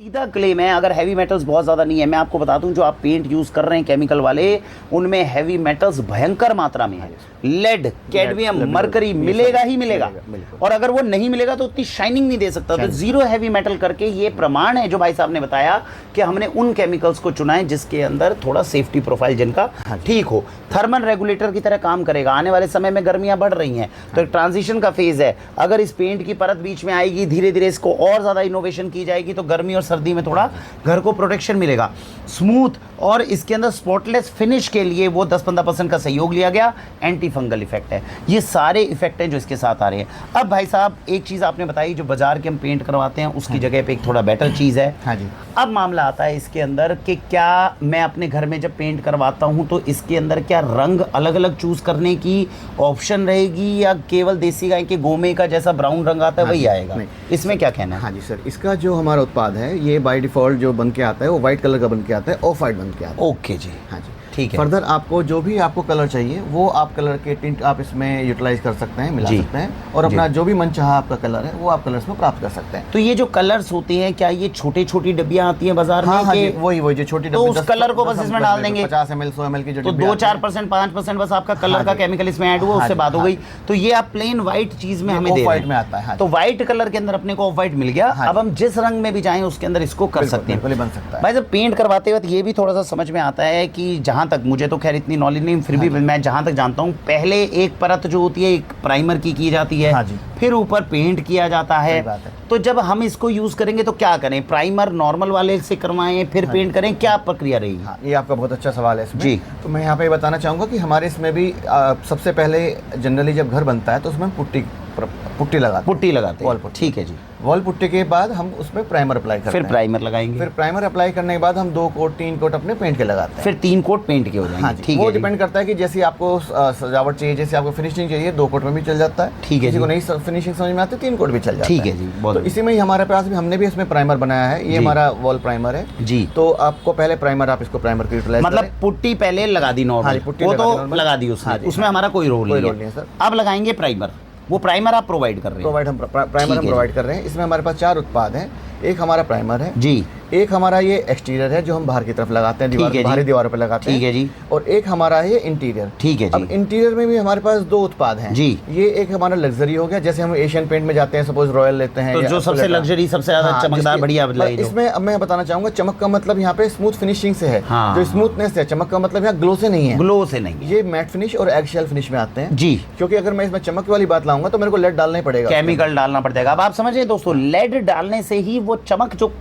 सीधा क्लेम है। अगर हैवी मेटल्स बहुत ज़्यादा नहीं है, मैं आपको बता दूं जो आप पेंट यूज़ कर रहे हैं केमिकल वाले, उनमें हैवी मेटल्स भयंकर मात्रा में है। लेड, कैडमियम, मरकरी मिलेगा ही मिलेगा, और अगर वो नहीं मिलेगा तो उतनी शाइनिंग नहीं दे सकता। तो जीरो हैवी मेटल करके ये प्रमाण है जो भाई साहब ने बताया कि हमने उन केमिकल्स को चुना है जिसके अंदर थोड़ा सेफ्टी प्रोफाइल जिनका ठीक हो। थर्मल रेगुलेटर की तरह काम करेगा। आने वाले समय में गर्मियां बढ़ रही हैं तो एक ट्रांजिशन का फेज है। अगर इस पेंट की परत बीच में आएगी, धीरे धीरे इसको और ज़्यादा इनोवेशन की जाएगी तो गर्मी और सर्दी में थोड़ा घर को प्रोटेक्शन मिलेगा। स्मूथ और इसके अंदर स्पॉटलेस फिनिश के लिए वो 10-15% का सहयोग लिया गया। एंटी फंगल इफेक्ट है। ये सारे इफेक्ट हैं जो इसके साथ आ रहे हैं। अब भाई साहब एक चीज़ आपने बताई, जो बाजार के हम पेंट करवाते हैं उसकी जगह पे एक थोड़ा बेटर चीज़ है। हाँ जी। अब मामला आता है इसके अंदर कि क्या मैं अपने घर में जब पेंट करवाता हूं तो इसके अंदर क्या रंग अलग अलग चूज करने की ऑप्शन रहेगी, या केवल देसी गाय के गोमे का जैसा ब्राउन रंग आता है वही आएगा? इसमें क्या कहना है? हाँ जी सर, इसका जो हमारा उत्पाद है ये बाय डिफ़ॉल्ट जो बन के आता है वो वाइट कलर का बन के आता है, ऑफ वाइट बन के आता है। ओके जी, हाँ जी, ठीक है। फर्दर आपको जो भी आपको कलर चाहिए वो आप कलर के टिंट आप इसमें यूटिलाइज कर सकते हैं, मिला सकते हैं, और अपना जो भी मनचाहा आपका कलर है वो आप कलर्स में प्राप्त कर सकते हैं। तो ये जो कलर्स होते हैं क्या ये छोटी छोटी डब्बियां आती हैं बाजार में? हाँ जी, वही जो छोटी तो उस कलर को बस इसमें डाल देंगे 50 ml 100 ml की जो तो 2-4% 5% बस आपका कलर का केमिकल इसमें ऐड हुआ, उससे बात हो गई। तो ये आप प्लेन व्हाइट चीज में हमें दे रहे हैं में आता है। तो व्हाइट कलर के अंदर अपने को ऑफ व्हाइट मिल गया। अब हम जिस रंग में भी चाहें उसके अंदर इसको कर सकते हैं, बन सकता है। भाई जब पेंट करवाते वक्त ये भी थोड़ा सा समझ में आता है कि जहां तक मुझे तो खैर इतनी नॉलेज नहीं, फिर भी मैं जहां तक जानता हूं पहले एक परत जो होती है एक प्राइमर की जाती है, फिर ऊपर पेंट किया जाता है। तो जब हम इसको यूज करेंगे तो क्या करें? प्राइमर नॉर्मल वाले से करवाएं फिर पेंट करें, क्या प्रक्रिया रहेगी? हाँ, ये आपका बहुत अच्छा सवाल है इसमें जी। तो मैं यहाँ पे बताना चाहूँगा कि हमारे इसमें भी सबसे पहले जनरली जब घर बनता है तो उसमें पुट्टी लगाते हैं, ठीक है जी। वॉल पुट्टी के बाद हम उसमें प्राइमर अप्लाई करते हैं, फिर प्राइमर लगाएंगे, फिर प्राइमर अप्लाई करने के बाद हम 2 कोट 3 कोट अपने पेंट के लगाते हैं, फिर 3 कोट पेंट के हो जाएंगे। हाँ ठीक है, वो डिपेंड करता है कि जैसी आपको सजावट चाहिए, जैसे आपको फिनिशिंग चाहिए 2 कोट में भी चल जाता है। ठीक है, किसी को नहीं फिनिशिंग समझ में आती 3 कोट भी चल जाता है। ठीक है जी। तो इसी में ही हमारे पास भी हमने भी इसमें प्राइमर बनाया है। ये हमारा वॉल प्राइमर है जी। तो आपको पहले प्राइमर आप इसको प्राइमर की यूटिलाइज मतलब पुट्टी पहले लगा दी नॉर्मल, वो तो लगा दी उसमें हमारा कोई रोल नहीं है सर। अब लगाएंगे प्राइमर, वो प्राइमर आप प्रोवाइड कर रहे हैं? प्राइमर हम प्रोवाइड कर रहे हैं। इसमें हमारे पास 4 उत्पाद हैं। एक हमारा प्राइमर है जी, एक हमारा ये एक्सटीरियर है जो हम बाहर की तरफ लगाते हैं, बाहरी दीवारों पर लगाते हैं। ठीक है जी। और एक हमारा है इंटीरियर। ठीक है जी। अब इंटीरियर में भी हमारे पास 2 उत्पाद हैं जी। ये एक हमारा लग्जरी हो गया, जैसे हम एशियन पेंट में जाते हैं, सपोज रॉयल लेते हैं तो जो सबसे लग्जरी सबसे ज्यादा चमकदार बढ़िया इसमें अब मैं बताना चाहूंगा चमक का मतलब यहाँ पे स्मूथ फिनिशिंग से है। जो स्मूथनेस है, चमक का मतलब यहाँ ग्लो से नहीं है, ग्लो से नहीं, ये मैट फिनिश और एगशेल फिनिश में आते हैं जी। क्योंकि अगर मैं इसमें चमक वाली बात लाऊंगा तो मेरे को लेड डालना ही पड़ेगा, केमिकल डालना पड़ेगा। अब आप समझिए दोस्तों, लेड डालने से ही वो चमक जो